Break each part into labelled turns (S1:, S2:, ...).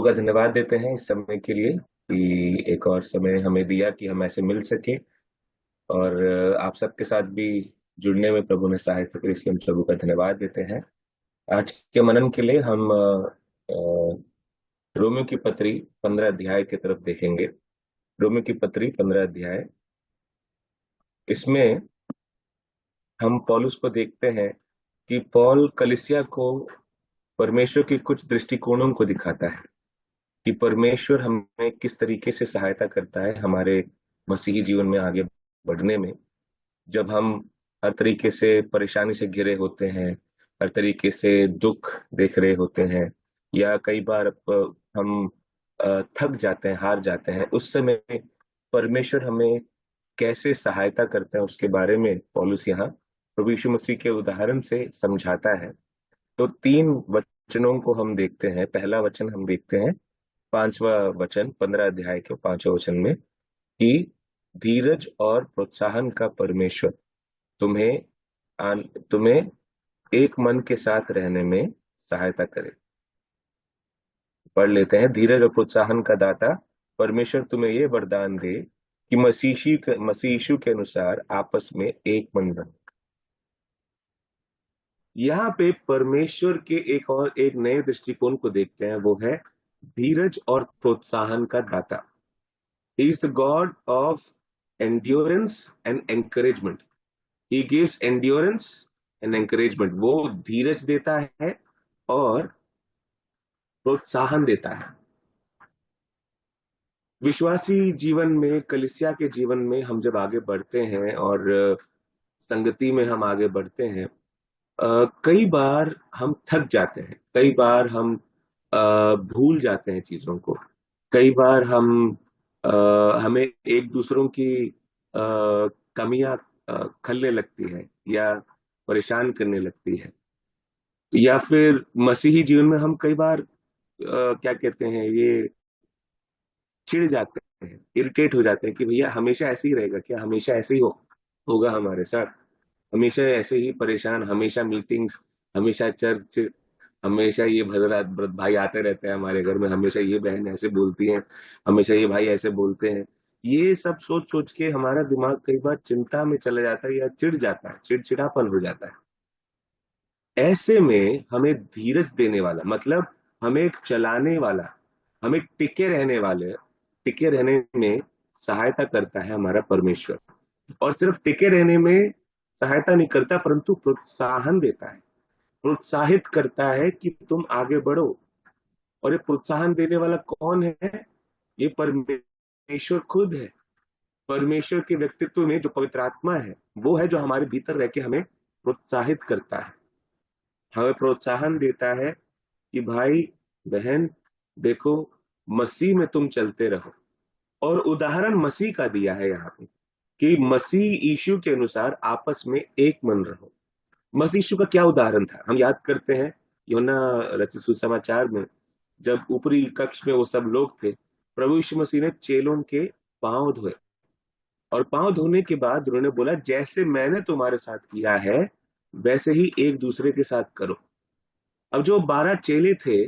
S1: का धन्यवाद देते हैं इस समय के लिए कि एक और समय हमें दिया कि हम ऐसे मिल सके। और आप सबके साथ भी जुड़ने में प्रभु ने सहायता करी, इसलिए हम प्रभु का धन्यवाद देते हैं। आज के मनन के लिए हम रोमियो की पत्री 15 अध्याय की तरफ देखेंगे। रोमियो की पत्री 15 अध्याय, इसमें हम पौलुस को देखते हैं कि पौल कलीसिया को परमेश्वर के कुछ दृष्टिकोणों को दिखाता है कि परमेश्वर हमें किस तरीके से सहायता करता है हमारे मसीही जीवन में आगे बढ़ने में। जब हम हर तरीके से परेशानी से घिरे होते हैं, हर तरीके से दुख देख रहे होते हैं, या कई बार हम थक जाते हैं, हार जाते हैं, उस समय परमेश्वर हमें कैसे सहायता करता है उसके बारे में पौलुस यहाँ प्रभु यीशु मसीह के उदाहरण से समझाता है। तो 3 वचनों को हम देखते हैं। पहला वचन हम देखते हैं, 5वां वचन 15 अध्याय के 5वें वचन में, कि धीरज और प्रोत्साहन का परमेश्वर तुम्हें तुम्हें एक मन के साथ रहने में सहायता करे। पढ़ लेते हैं। धीरज और प्रोत्साहन का दाता परमेश्वर तुम्हें ये वरदान दे कि मसीह यीशु के अनुसार आपस में एक मन रहे। यहाँ पे परमेश्वर के एक नए दृष्टिकोण को देखते हैं, वो है धीरज और प्रोत्साहन का दाता। He is the God of endurance and encouragement. He gives endurance and encouragement. वो धीरज देता है और प्रोत्साहन देता है। विश्वासी जीवन में, कलीसिया के जीवन में हम जब आगे बढ़ते हैं और संगति में हम आगे बढ़ते हैं, कई बार हम थक जाते हैं, कई बार हम भूल जाते हैं चीजों को, कई बार हमें एक दूसरों की कमियां खलने लगती है या परेशान करने लगती है, या फिर मसीही जीवन में हम कई बार क्या कहते हैं, ये चिढ़ जाते हैं, इरिटेट हो जाते हैं कि भैया हमेशा ऐसे ही रहेगा क्या, हमेशा ऐसे ही होगा हमारे साथ, हमेशा ऐसे ही परेशान, हमेशा मीटिंग्स, हमेशा चर्च, हमेशा ये भद्र भाई आते रहते हैं हमारे घर में, हमेशा ये बहन ऐसे बोलती हैं, हमेशा ये भाई ऐसे बोलते हैं। ये सब सोच सोच के हमारा दिमाग कई बार चिंता में चला जाता है या चिढ़ जाता है, चिड़चिड़ापन हो जाता है। ऐसे में हमें धीरज देने वाला, मतलब हमें चलाने वाला, हमें टिके रहने में सहायता करता है हमारा परमेश्वर। और सिर्फ टिके रहने में सहायता नहीं करता, परंतु प्रोत्साहन देता है, प्रोत्साहित करता है कि तुम आगे बढ़ो। और ये प्रोत्साहन देने वाला कौन है? ये परमेश्वर खुद है। परमेश्वर के व्यक्तित्व में जो पवित्र आत्मा है, वो है जो हमारे भीतर रह के हमें प्रोत्साहित करता है, हमें प्रोत्साहन देता है कि भाई बहन देखो, मसीह में तुम चलते रहो। और उदाहरण मसीह का दिया है यहाँ पे कि मसीह यीशु के अनुसार आपस में एक मन रहो। मसीह यीशु का क्या उदाहरण था? हम याद करते हैं यूहन्ना रचित सुसमाचार में, जब ऊपरी कक्ष में वो सब लोग थे, प्रभु यीशु मसीह ने चेलों के पांव धोए, और पांव धोने के बाद उन्होंने बोला, जैसे मैंने तुम्हारे साथ किया है वैसे ही एक दूसरे के साथ करो। अब जो 12 चेले थे,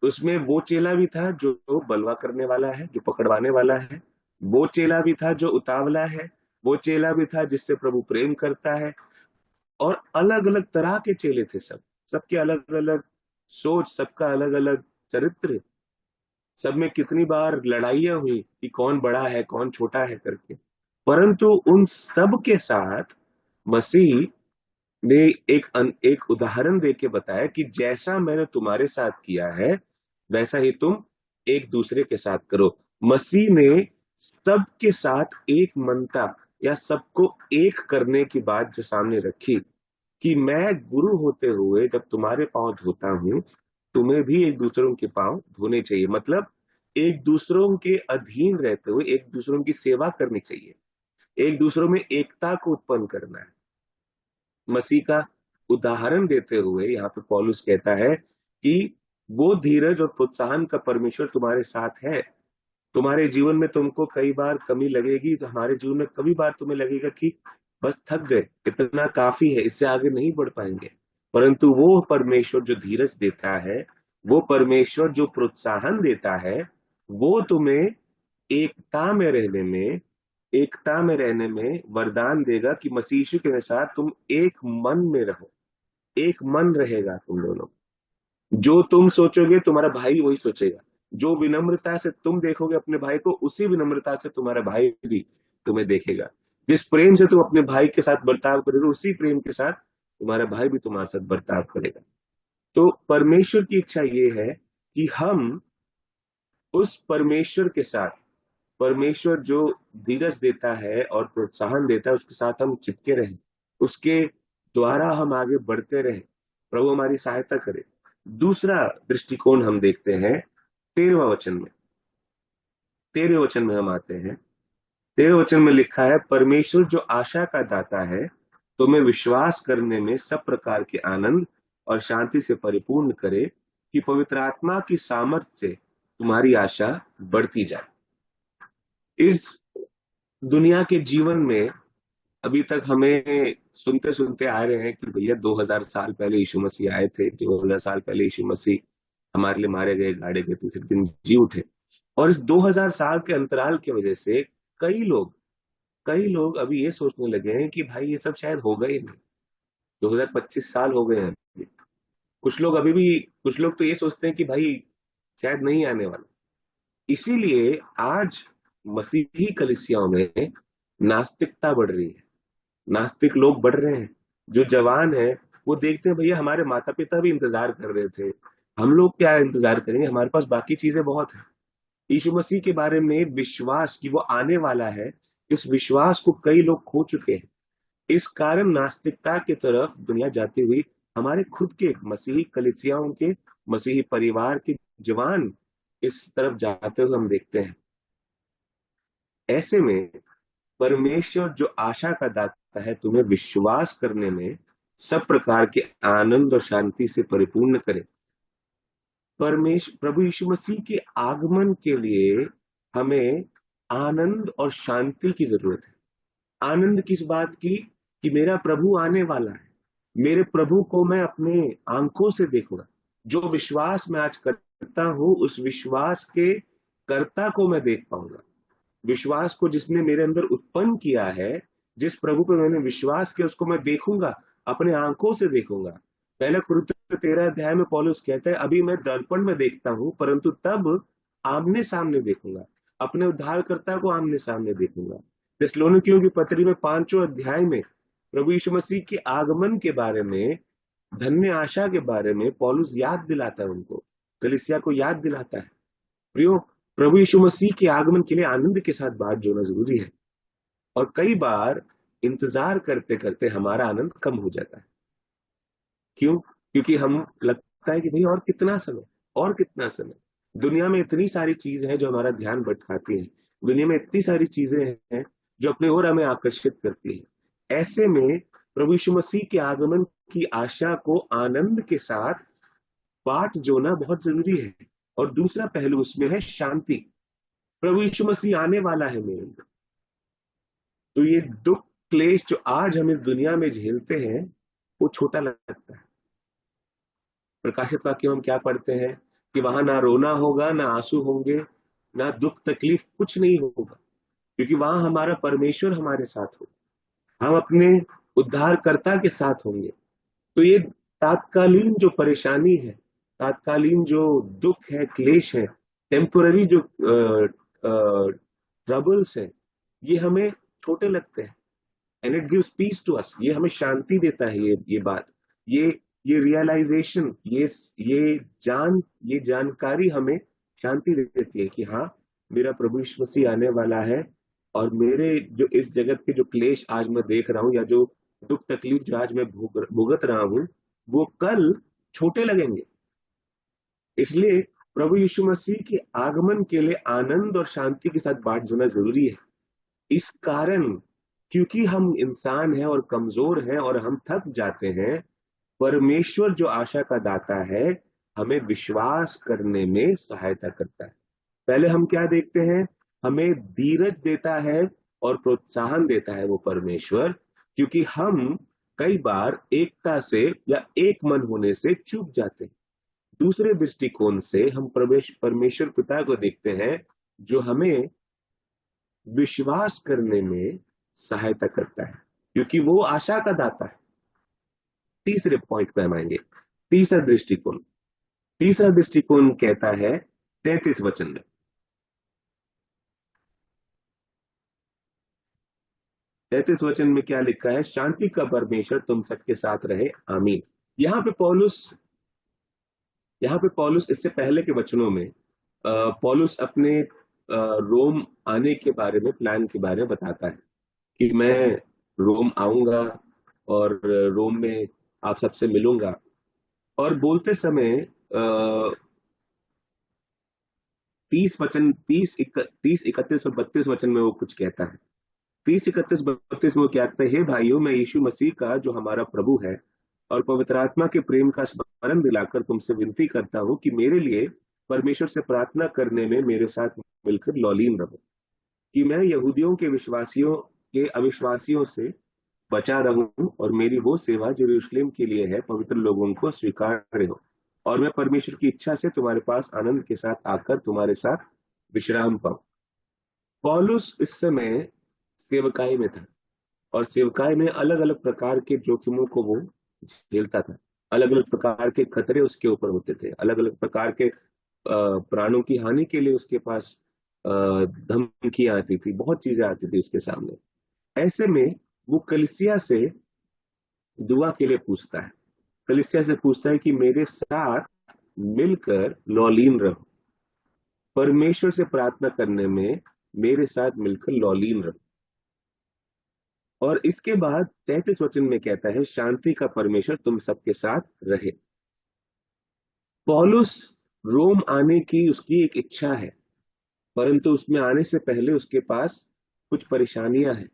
S1: उसमें वो चेला भी था जो बलवा करने वाला है, जो पकड़वाने वाला है, वो चेला भी था जो उतावला है, वो चेला भी था जिससे प्रभु प्रेम करता है। और अलग अलग तरह के चेले थे, सबके अलग अलग सोच, सबका अलग अलग चरित्र, सब में कितनी बार लड़ाइयां हुई कि कौन बड़ा है कौन छोटा है करके। परंतु उन सब के साथ मसीह ने एक उदाहरण देके बताया कि जैसा मैंने तुम्हारे साथ किया है वैसा ही तुम एक दूसरे के साथ करो। मसीह ने सबके साथ एक मनता या सबको एक करने की बात जो सामने रखी, कि मैं गुरु होते हुए जब तुम्हारे पांव धोता हूं, तुम्हें भी एक दूसरों के पांव धोने चाहिए। मतलब एक दूसरों के अधीन रहते हुए एक दूसरों की सेवा करनी चाहिए, एक दूसरों में एकता को उत्पन्न करना है। मसीह का उदाहरण देते हुए यहाँ पे पौलुस कहता है कि वो धीरज और प्रोत्साहन का परमेश्वर तुम्हारे साथ है। तुम्हारे जीवन में तुमको कई बार कमी लगेगी, तो हमारे जीवन में कभी बार तुम्हें लगेगा कि बस थक गए, इतना काफी है, इससे आगे नहीं बढ़ पाएंगे। परंतु वो परमेश्वर जो धीरज देता है, वो परमेश्वर जो प्रोत्साहन देता है, वो तुम्हें एकता में रहने में एकता में रहने में वरदान देगा कि मसीह यीशु के अनुसार तुम एक मन में रहो। एक मन रहेगा तुम दोनों। जो तुम सोचोगे तुम्हारा भाई वही सोचेगा। जो विनम्रता से तुम देखोगे अपने भाई को, उसी विनम्रता से तुम्हारा भाई भी तुम्हें देखेगा। जिस प्रेम से तुम अपने भाई के साथ बर्ताव करोगे, उसी प्रेम के साथ तुम्हारा भाई भी तुम्हारे साथ बर्ताव करेगा। तो परमेश्वर की इच्छा ये है कि हम उस परमेश्वर के साथ, परमेश्वर जो धीरज देता है और प्रोत्साहन देता है, उसके साथ हम चिपके रहें, उसके द्वारा हम आगे बढ़ते रहें। प्रभु हमारी सहायता करे। दूसरा दृष्टिकोण हम देखते हैं 13वां वचन में। 13वें वचन में हम आते हैं। 13वें वचन में लिखा है, परमेश्वर जो आशा का दाता है तुम्हें विश्वास करने में सब प्रकार के आनंद और शांति से परिपूर्ण करे, कि पवित्र आत्मा की सामर्थ्य से तुम्हारी आशा बढ़ती जाए। इस दुनिया के जीवन में अभी तक हमें सुनते सुनते आ रहे हैं कि भैया 2000 साल पहले यीशु मसीह आए थे, 2000 साल पहले यीशु मसीह हमारे लिए मारे गए, गाड़े गए, तीसरे दिन जी उठे। और इस 2000 साल के अंतराल की वजह से कई लोग अभी ये सोचने लगे हैं कि भाई ये सब शायद होगा ही नहीं। 2025 साल हो गए हैं। कुछ लोग तो ये सोचते हैं कि भाई शायद नहीं आने वाला। इसीलिए आज मसीही कलीसियाओं में नास्तिकता बढ़ रही है। नास्तिक लोग बढ़ रहे हैं। जो जवान है वो देखते हैं भैया हमारे माता पिता भी इंतजार कर रहे थे, हम लोग क्या इंतजार करेंगे, हमारे पास बाकी चीजें बहुत है। यीशु मसीह के बारे में विश्वास कि वो आने वाला है, इस विश्वास को कई लोग खो चुके हैं। इस कारण नास्तिकता की तरफ दुनिया जाती हुई हमारे खुद के मसीही कलीसियाओं के, मसीही परिवार के जवान इस तरफ जाते हुए हम देखते हैं। ऐसे में परमेश्वर जो आशा का दाता है तुम्हें विश्वास करने में सब प्रकार के आनंद और शांति से परिपूर्ण करे। परमेश्वर प्रभु यीशु मसीह के आगमन के लिए हमें आनंद और शांति की जरूरत है। आनंद किस बात की? कि मेरा प्रभु आने वाला है, मेरे प्रभु को मैं अपने आंखों से देखूंगा। जो विश्वास मैं आज करता हूं, उस विश्वास के कर्ता को मैं देख पाऊंगा। विश्वास को जिसने मेरे अंदर उत्पन्न किया है, जिस प्रभु पे मैंने विश्वास किया, उसको मैं देखूंगा, अपने आंखों से देखूंगा। पहले कुरिन्थियों 13 अध्याय में पौलुस कहता है, अभी मैं दर्पण में देखता हूं, परंतु तब आमने सामने देखूंगा, अपने उद्धारकर्ता को आमने सामने देखूंगा। थिस्सलुनीकियों की पत्री में 5वें अध्याय में प्रभु यीशु मसीह के आगमन के बारे में, धन्य आशा के बारे में पौलुस याद दिलाता है उनको, कलीसिया को याद दिलाता है। प्रियो, प्रभु यीशु मसीह के आगमन के लिए आनंद के साथ बाट जोड़ना जरूरी है। और कई बार इंतजार करते करते हमारा आनंद कम हो जाता है। क्यों? क्योंकि हम लगता है कि भाई और कितना समय। दुनिया में इतनी सारी चीजें हैं जो हमारा ध्यान भटकाती हैं। दुनिया में इतनी सारी चीजें हैं जो अपने ओर हमें आकर्षित करती हैं। ऐसे में प्रभु यीशु मसीह के आगमन की आशा को आनंद के साथ बाट जोड़ना बहुत जरूरी है। और दूसरा पहलू उसमें है शांति। प्रभु यीशु मसीह आने वाला है मेरे अंदर, तो ये दुख क्लेश जो आज हम इस दुनिया में झेलते हैं वो छोटा लगता है। प्रकाशित वाक्य में हम क्या पढ़ते हैं कि वहां ना रोना होगा, ना आंसू होंगे, ना दुख तकलीफ, कुछ नहीं होगा, क्योंकि वहां हमारा परमेश्वर हमारे साथ होगा, हम अपने उद्धारकर्ता के साथ होंगे। तो ये तात्कालीन जो परेशानी है, तात्कालीन जो दुख है, क्लेश है, टेम्पोररी जो ट्रबल्स है, ये हमें छोटे लगते हैं। And it gives peace to us. ये हमें शांति देता है। ये बात, ये ये रियलाइजेशन, ये जानकारी हमें शांति देती है कि हाँ, मेरा प्रभु यीशु मसीह आने वाला है। और मेरे जो इस जगत के जो क्लेश आज मैं देख रहा हूं, या जो दुख तकलीफ जो आज मैं भुगत रहा हूं, वो कल छोटे लगेंगे। इसलिए प्रभु यीशु मसीह के आगमन के लिए आनंद और शांति के साथ बाट जोड़ना जरूरी है। इस कारण, क्योंकि हम इंसान हैं और कमजोर हैं और हम थक जाते हैं, परमेश्वर जो आशा का दाता है हमें विश्वास करने में सहायता करता है। पहले हम क्या देखते हैं? हमें धीरज देता है और प्रोत्साहन देता है वो परमेश्वर, क्योंकि हम कई बार एकता से या एक मन होने से चूक जाते हैं। दूसरे दृष्टिकोण से हम प्रवेश परमेश्वर पिता को देखते हैं, जो हमें विश्वास करने में सहायता करता है, क्योंकि वो आशा का दाता है। तीसरे पॉइंट पे हम आएंगे। तीसरा दृष्टिकोण, तीसरा दृष्टिकोण कहता है 33 वचन में, 33 वचन में क्या लिखा है? शांति का परमेश्वर तुम सबके साथ रहे, आमीन। यहाँ पे पौलुस यहाँ पे पौलुस इससे पहले के वचनों में पौलुस अपने रोम आने के बारे में, प्लान के बारे में बताता है कि मैं रोम आऊंगा और रोम में आप सबसे मिलूंगा। और बोलते समय 30, 31 और 32 वचन में वो कुछ कहता है। 30, 31, 32 में वो क्या कहता है? हे भाइयों, मैं यीशु मसीह का, जो हमारा प्रभु है, और पवित्र आत्मा के प्रेम का स्मरण दिलाकर तुमसे विनती करता हूं कि मेरे लिए परमेश्वर से प्रार्थना करने में मेरे साथ मिलकर लौलीन रहो, कि मैं यहूदियों के विश्वासियों के अविश्वासियों से बचा रहूं और मेरी वो सेवा जो यरूशलेम के लिए है पवित्र लोगों को स्वीकार्य हो, और मैं परमेश्वर की इच्छा से तुम्हारे पास आनंद के साथ आकर तुम्हारे साथ विश्राम पाऊं। पौलुस इस समय सेवकाई में था, और सेवकाई में अलग अलग प्रकार के जोखिमों को वो झेलता था। अलग अलग प्रकार के खतरे उसके ऊपर होते थे, अलग अलग प्रकार के प्राणों की हानि के लिए उसके पास धमकियां आती थी, बहुत चीजें आती थी उसके सामने। ऐसे में वो कलीसिया से दुआ के लिए पूछता है, कलीसिया से पूछता है कि मेरे साथ मिलकर लौलीन रहो, परमेश्वर से प्रार्थना करने में मेरे साथ मिलकर लौलीन रहो। और इसके बाद 33 वचन में कहता है शांति का परमेश्वर तुम सबके साथ रहे। पौलुस रोम आने की उसकी एक इच्छा है, परंतु उसमें आने से पहले उसके पास कुछ परेशानियां हैं।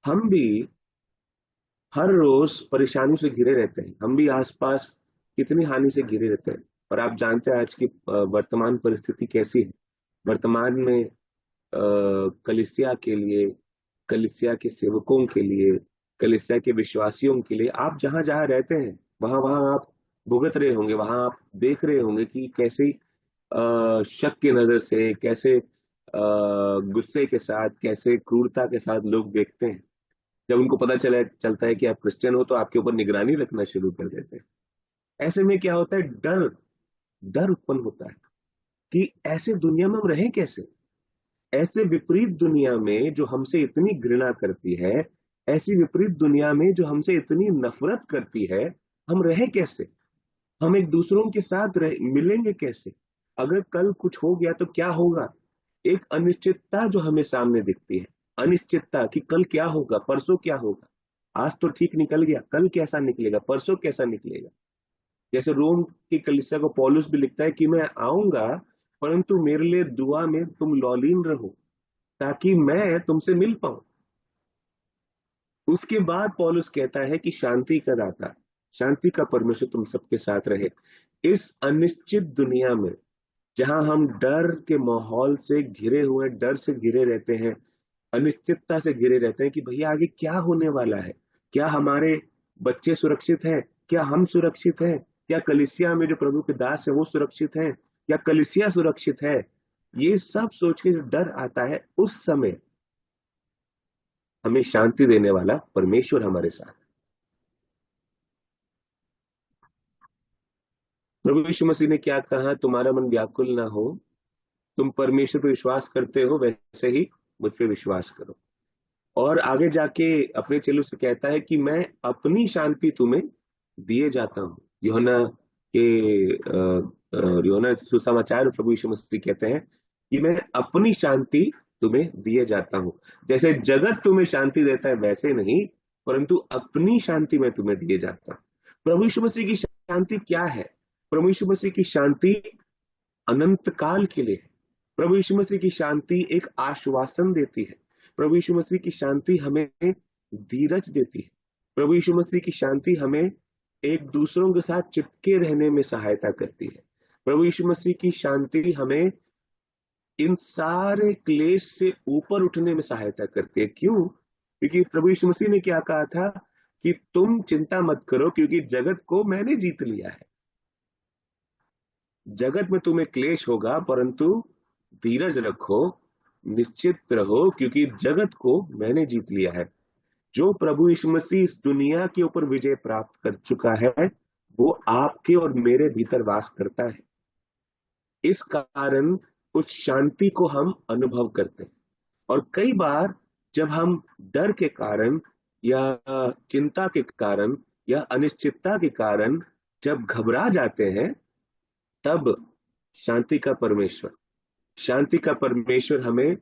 S1: हम भी हर रोज परेशानियों से घिरे रहते हैं, हम भी आसपास कितनी हानि से घिरे रहते हैं। और आप जानते हैं आज की वर्तमान परिस्थिति कैसी है। वर्तमान में कलीसिया के लिए, कलीसिया के सेवकों के लिए, कलीसिया के विश्वासियों के लिए, आप जहां जहां रहते हैं वहां वहां आप भुगत रहे होंगे, वहां आप देख रहे होंगे कि कैसे शक की नजर से, कैसे गुस्से के साथ, कैसे क्रूरता के साथ लोग देखते हैं। जब उनको पता चलता है कि आप क्रिश्चियन हो तो आपके ऊपर निगरानी रखना शुरू कर देते हैं। ऐसे में क्या होता है? डर, डर उत्पन्न होता है कि ऐसे दुनिया में हम रहें कैसे। ऐसे विपरीत दुनिया में जो हमसे इतनी घृणा करती है, ऐसी विपरीत दुनिया में जो हमसे इतनी नफरत करती है, हम रहे कैसे? हम एक दूसरों के साथ मिलेंगे कैसे? अगर कल कुछ हो गया तो क्या होगा? एक अनिश्चितता जो हमें सामने दिखती है, अनिश्चितता कि कल क्या होगा, परसों क्या होगा। आज तो ठीक निकल गया, कल कैसा निकलेगा, परसों कैसा निकलेगा। जैसे रोम की कलीसिया को पौलुस भी लिखता है कि मैं आऊंगा, परंतु मेरे लिए दुआ में तुम लौलीन रहो, ताकि मैं तुमसे मिल पाऊं। उसके बाद पौलुस कहता है कि शांति का दाता, शांति का परमेश्वर तुम सबके साथ रहे। इस अनिश्चित दुनिया में जहां हम डर के माहौल से घिरे हुए, डर से घिरे रहते हैं, अनिश्चितता से घिरे रहते हैं कि भैया आगे क्या होने वाला है, क्या हमारे बच्चे सुरक्षित हैं, क्या हम सुरक्षित हैं, क्या कलीसिया में जो प्रभु के दास है वो सुरक्षित है, क्या कलीसिया सुरक्षित है। ये सब सोच के जो डर आता है, उस समय हमें शांति देने वाला परमेश्वर हमारे साथ। प्रभु यीशु मसीह ने क्या कहा? तुम्हारा मन व्याकुल ना हो, तुम परमेश्वर पर विश्वास करते हो, वैसे ही मुझ पे विश्वास करो। और आगे जाके अपने चेलों से कहता है कि मैं अपनी शांति तुम्हें दिए जाता हूँ। यूहन्ना के यूहन्ना सुसमाचार में प्रभु यीशु मसीह कहते हैं कि मैं अपनी शांति तुम्हें दिए जाता हूँ। जैसे जगत तुम्हें शांति देता है वैसे नहीं, परंतु अपनी शांति मैं तुम्हें दिए जाता हूँ। प्रभु यीशु मसीह की शांति क्या है? प्रभु यीशु मसीह की शांति अनंत काल के लिए है। प्रभु यीशु मसीह की शांति एक आश्वासन देती है। प्रभु यीशु मसीह की शांति हमें धीरज देती है। प्रभु यीशु मसीह की शांति हमें एक दूसरों के साथ चिपके रहने में सहायता करती है। प्रभु यीशु मसीह की शांति हमें इन सारे क्लेश से ऊपर उठने में सहायता करती है। क्यों? क्योंकि प्रभु यीशु मसीह ने क्या कहा था कि तुम चिंता मत करो, क्योंकि जगत को मैंने जीत लिया है। जगत में तुम्हें क्लेश होगा, परंतु धीरज रखो, निश्चित रहो, क्योंकि जगत को मैंने जीत लिया है। जो प्रभु यीशु मसीह इस दुनिया के ऊपर विजय प्राप्त कर चुका है, वो आपके और मेरे भीतर वास करता है। इस कारण उस शांति को हम अनुभव करते हैं। और कई बार जब हम डर के कारण या चिंता के कारण या अनिश्चितता के कारण जब घबरा जाते हैं, तब शांति का परमेश्वर शांति का परमेश्वर हमें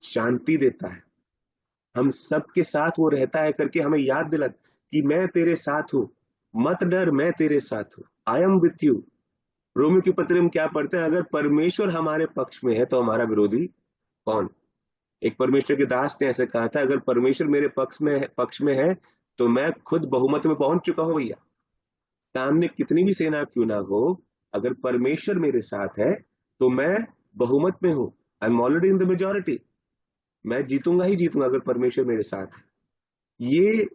S1: शांति देता है। हम सबके साथ वो रहता है करके हमें याद दिला कि मैं तेरे साथ हूं, मत डर, मैं तेरे साथ हूं, I am with you. Romeo की पत्री में क्या पढ़ते हैं? अगर परमेश्वर हमारे पक्ष में है तो हमारा विरोधी कौन? एक परमेश्वर के दास ने ऐसे कहा था, अगर परमेश्वर मेरे पक्ष में है तो मैं खुद बहुमत में पहुंच चुका हूं भैया। सामने कितनी भी सेना क्यों ना हो, अगर परमेश्वर मेरे साथ है तो मैं बहुमत में हूं। I am already in the majority. मैं जीतूंगा ही जीतूंगा अगर परमेश्वर मेरे साथ है। ये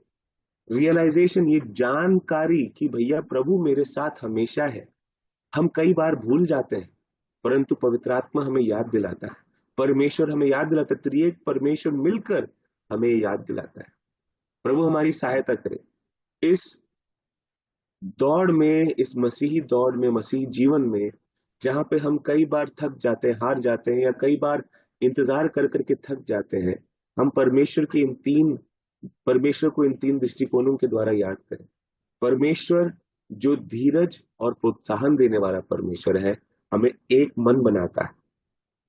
S1: रियलाइजेशन, ये जानकारी कि भैया प्रभु मेरे साथ हमेशा है, हम कई बार भूल जाते हैं, परंतु पवित्र आत्मा हमें याद दिलाता है, परमेश्वर हमें याद दिलाता है, त्रिएक परमेश्वर मिलकर हमें याद दिलाता है। प्रभु हमारी सहायता करे इस दौड़ में, इस मसीही दौड़ में, मसीही जीवन में, जहां पे हम कई बार थक जाते हैं, हार जाते हैं, या कई बार इंतजार कर करके थक जाते हैं। हम परमेश्वर को इन तीन दृष्टिकोणों के द्वारा याद करें। परमेश्वर जो धीरज और प्रोत्साहन देने वाला परमेश्वर है, हमें एक मन बनाता है।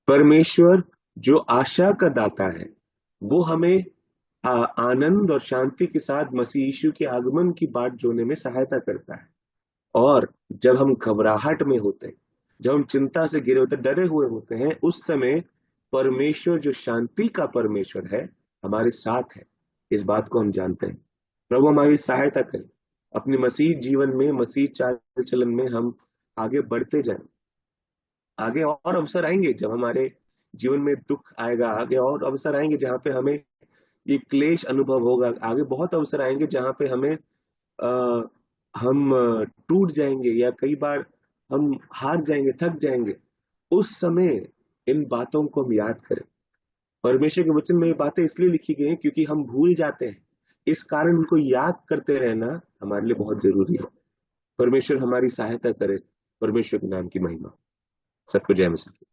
S1: परमेश्वर जो आशा का दाता है, वो हमें आनंद और शांति के साथ मसीह यीशु के आगमन की बाट जोने में सहायता करता है। और जब हम घबराहट में होते हैं, जब हम चिंता से घिरे होते, डरे हुए होते हैं, उस समय परमेश्वर जो शांति का परमेश्वर है, हमारे साथ है। इस बात को हम जानते हैं। प्रभु हमारी सहायता करें, अपने मसीह जीवन में, मसीह चाल चलन में हम आगे बढ़ते जाएं। आगे और अवसर आएंगे जब हमारे जीवन में दुख आएगा, आगे और अवसर आएंगे जहां पे हमें ये क्लेश अनुभव होगा, आगे बहुत अवसर आएंगे जहां पे आ, हम टूट जाएंगे, या कई बार हम हार जाएंगे, थक जाएंगे। उस समय इन बातों को हम याद करें। परमेश्वर के वचन में ये बातें इसलिए लिखी गई हैं क्योंकि हम भूल जाते हैं। इस कारण उनको याद करते रहना हमारे लिए बहुत जरूरी है। परमेश्वर हमारी सहायता करे। परमेश्वर के नाम की महिमा। सबको जय मसीह।